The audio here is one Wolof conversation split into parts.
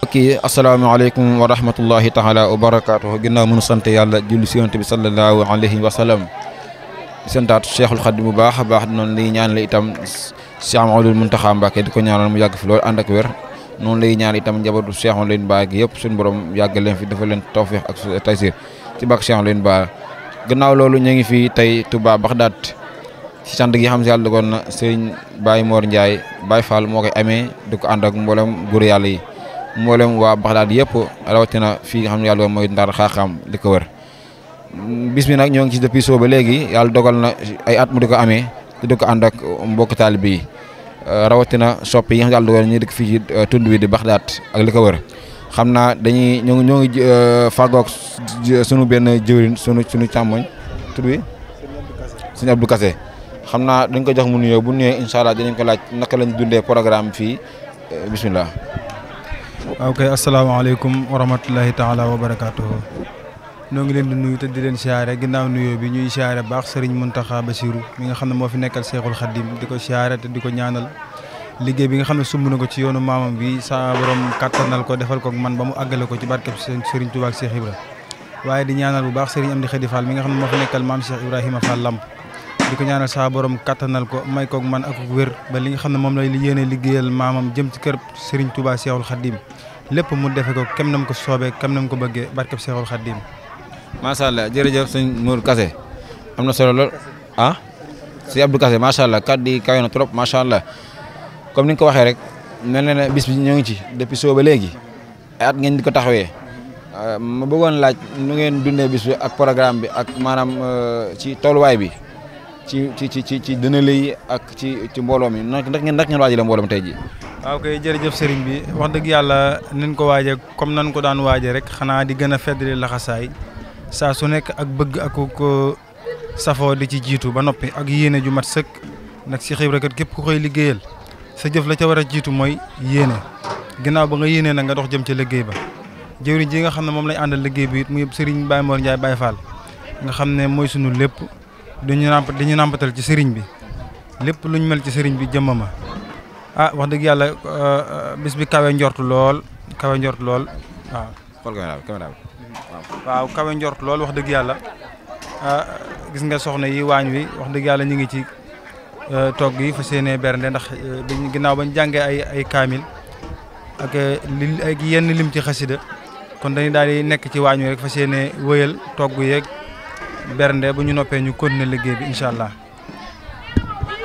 mbokki asalaamaaleykum wa rahmatullahi taala wa barakaatuhu ginnaaw mënu sant yàlla julli si yonent bi sallallahu alayhi wa sallam di santaat Cheikhul Khadim bu baax a baax noonu lay ñaan la itam Cheikh Mamadou Mountakha Mbacké di ko ñaanal mu yàgg fi loolu ànd ak wér noonu lay ñaan itam njabootu Cheikh Mamadou Mbacké yëpp suñu borom yàggal leen fi dafa leen tawfiq ak taysir ci bàkk Cheikh Mamadou Mbacké gannaaw loolu ñu ngi fi tey Touba Baxdaat ci sant gi xam si yàlla dogoon na Serigne Baye Mor Ndiaye Baye Fall moo koy amee di ko ànd ak mboolem góor yàlla yi mboolem waa Baxdaad yëpp rawatina fii nga xam ne yàlla mooy Ndar Xaaxaam li ko wër bis mi nag ñoo ngi ci depuis soo ba léegi yàlla dogal na ay at mu di ko amee te di ko ànd ak mbokki taalibe yi rawatina soppi yi nga xam ne yàlla dogal na ñu dëkk fii ci tund wi di Baxdaad ak li ko wër xam naa dañuy ñoo ngi fàggoog sunu benn jëwriñ sunu càmmoñ tur bi sëñ Abdou Kassé xam naa dañ ko jox mu nuyoo bu nuyoo incha allah dinañ ko laaj naka lañ dundee programme fii bismillah. waaw kay asalaamaaleykum wa rahmatulahi taala wa barakaatuhu ñoo ngi leen di nuyu te di leen siyaare ginnaaw nuyoo bi ñuy siyaare baax Serigne Mountakha Bassirou mi nga xam ne moo fi nekkal Cheikhul Khadim di ko siyaare te di ko ñaanal liggéey bi nga xam ne sumb na ko ci yoonu maamam bi sa borom kattanal ko defal ko man ba mu àggale ko ci barkeb Serigne Touba ak Cheikh Ibra waaye di ñaanal bu baax Serigne Amdi Khady Fall mi nga xam ne moo fi nekkal maam Cheikh Ibrahima Fall Lamp di ko ñaanal sa borom kattanal ko may koog man ak wér ba li nga xam ne moom lay yéene liggéeyal maamam jëm ci kër Serigne Touba Cheikhul Khadim lépp mu defe ko kem nam ko soobee kem nam ko bëggee barkeb Cheikhul Khadim. macha allah jërëjëf sëñ Mour Kassé am na solo lool sëñ Abdou Kassé macha allah kàddu yi kawe na trop macha allah comme ni nga ko waxee rek mel na ne bis bi ñoo ngi ci depuis soo ba léegi at ngeen di ko taxawee ma bëggoon laaj nu ngeen dundee bis bi ak programme bi ak maanaam ci tolluwaay bi ci dënnu yi ak ci mbooloo mi ndax ngeen waajale mbooloo mi tey ji waaw kay jërëjëf sëriñ bi wax dëgg yàlla nañ ko waaje comme nan ko daan waaje rek xanaa di gën a feddali laxasaay saa su nekk ak bëgg ak ko safoo di ci jiitu ba noppi ak yéene ju mat sëkk nag si xibra kat képp ku koy liggéeyal sa jëf la ca war a jiitu mooy yéene ginnaaw ba nga yéenee nag nga dox jëm ca liggéey ba jëwriñ ji nga xam ne moom lañ àndal liggéey bi it muy sëriñ Baye Mor Ndiaye Baye Fall nga xam ne mooy sunu lépp dañu nàmpatal ci sëriñ bi lépp luñ mel ci sëriñ bi jëmmama wax dëgg yàlla bis bi kawe njort lool waaw kawe njort lool wax dëgg yàlla gis nga soxna yi waañ wi wax dëgg yàlla ñu ngi ci togg yi fa seenee bernde ndax ginnaaw bañ jàngee ay kaamil ak yenn lim ci xasida kon dañu daal di nekk ci waañ wi rek fa seenee wëyal togg yeeg bernde bu ñu noppee ñu continuer liggéey bi incha allah.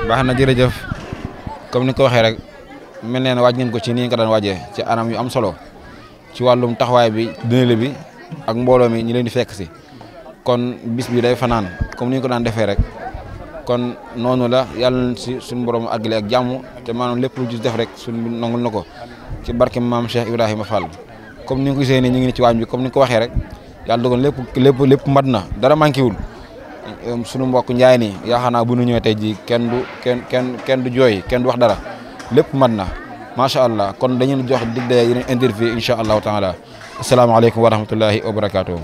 baax na jërëjëf comme ni ko waxee rek mel ne waaj ngeen ko ci nii nga daan waajee ci anam yu am solo ci wàllum taxawaay bi dënale bi ak mbooloo mi ñi leen di fekk si kon bis bi day fanaan comme ni ñu ko daan defee rek kon noonu la yàlla na si suñu borom àggale ak jàmm te maanaam lépp lu ci def rek suñu nangul na ko ci barke maam Cheikh Ibrahima Fall comme ni nga ko gisee nii ñu ngi ci waañ bi comme ni nga ko waxee rek yàlla dogal lépp mat na dara manqué wul suñu mbokk njaay nii yaakaar naa bu nu ñëwee tey ji kenn du jooy kenn du wax dara lépp mat na macha allah kon dañu jox dig daye yeneen interview incha allahu taala asalaamaaleykum wa rahmatullahi wa barakaatuhu